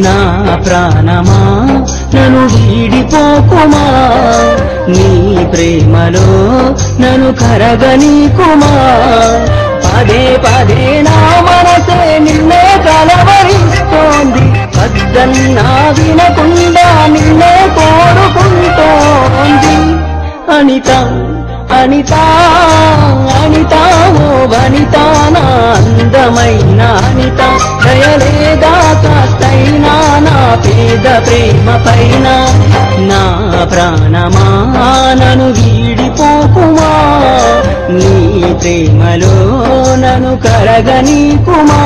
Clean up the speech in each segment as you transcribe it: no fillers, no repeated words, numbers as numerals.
నా ప్రాణమా నన్ను వీడిపోకుమా, నీ ప్రేమలో నన్ను కరగనీకుమా. పదే పదే నా మనసే నిన్నే కలవరిస్తోంది, వద్దన్నా వినకుండా నిన్నే కోరుకుంటోంది. అనిత అనిత అనిత ఓ వనిత, నా అందమైన అనిత, దయలేదా కాస్తైనా నా పేద ప్రేమ పైన. నా ప్రాణమా నన్ను వీడిపోకుమా, నీ ప్రేమలో నన్ను కరగనీకుమా.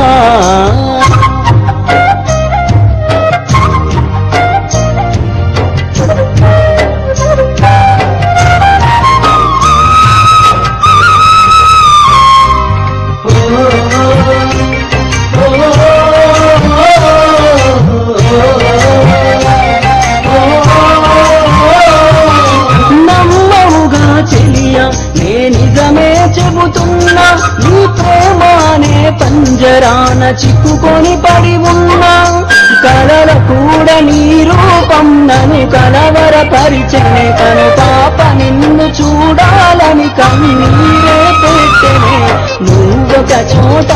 నమ్మవుగా చెలియా నే నిజమే చెబుతున్నా, నీ ప్రేమానే పంజరాన చిక్కుకొని పడి ఉన్నా. కలల కూడా నీ రూపం నన్ను కలవరపరిచెనే, కను పాప నిన్ను చూడాలని కన్నీరే పెట్టెనే. నువ్వొక చోట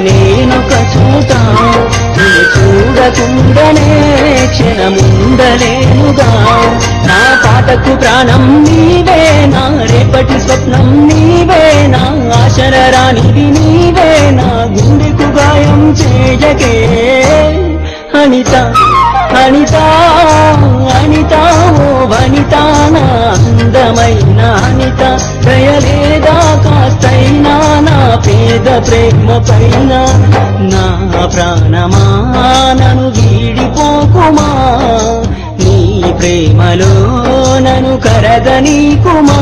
నేనొక చోట, నిన్ను చూడకుండానే క్షణముండలేనుగా. నా పాటకు ప్రాణం నీవే, నా రేపటి స్వప్నం నీవే, నా ఆశల రానిది నీవే, నా గుండెకు గాయం చేయకే. అనిత అనిత అనిత ఓ వనిత, నా అందమైన అనిత, దయలేదా కాస్తైనా నా పేద ప్రేమ పైన. నా ప్రాణమా నన్ను వీడిపోకుమా, నీ ప్రేమలో నన్ను కరగనీకుమా.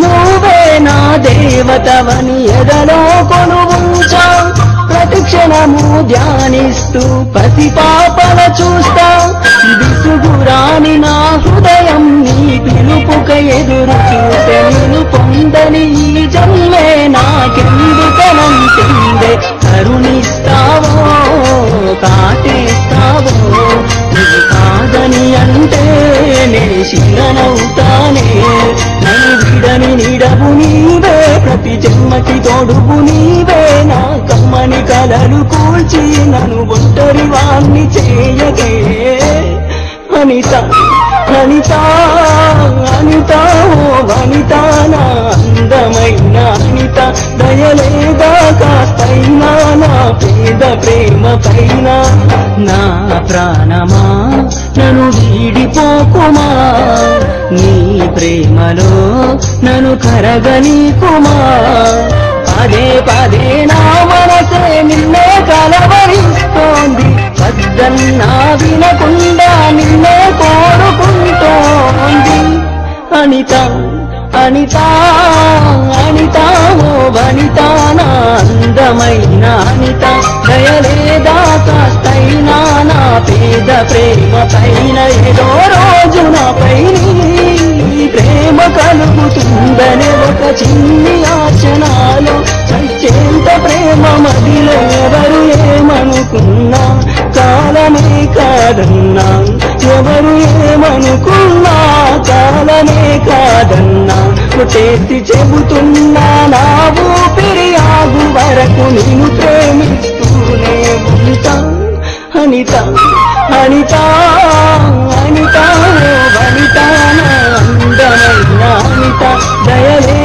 నువ్వే నా దేవతవని ఎదలో కొలువుంచా, ప్రతిక్షణము ధ్యానిస్తూ పసిపాపల చూస్తా. విసుగురాని నా హృదయం నీ పిలుపుక ఎదురు చూసే, నిన్ను పొందని ఈ జన్మే నాకెందుకనంటిందే. కరుణిస్తావో కాటేస్తావో, ఇది కాదని అంటే నే శిలనవుతానే. నన్ను విడని నీడవు నీవే, ప్రతి జన్మకి తోడువు నీవే, నా కమ్మని కలలు కూల్చి నన్ను ఒంటరి వాణ్ణి చేయగే. అనిత అనిత అనిత ఓ వనిత, నా అందమైన అనిత, దయలేదా కాస్తైనా నా పేద ప్రేమ పైన. నా ప్రాణమా నన్ను వీడిపోకుమా, నీ ప్రేమలో నన్ను కరగనీకుమా. పదే పదే నా మనసే నిన్నే కలవరిస్తోంది, వద్దన్నా వినకుండా నిన్నే కోరుకుంటోంది. అనిత అనిత అనిత ఓ వనిత, నా అందమైన అనిత, దయలేదా కాస్తైనా నా పేద ప్రేమ పైన. ఏదో రోజు నాపై ప్రేమ కలుగుతుందనే ఒక చిన్ని ఆచనాలో, చచ్చేంత ప్రేమ మదిలో ఎవరు ఏమనుకున్నా, కాలమే కాదన్నా. ఎవరు ఏమనుకున్నా, కాలమే కాదన్నా. చేతి చెబుతున్నా, నా ఊపిరి ఆగు వరకు నిన్ను ప్రేమిస్తూనే ఉంటా. అనిత అనిత అనిత ఓ వనిత, నా అందమైన అనిత, దయలే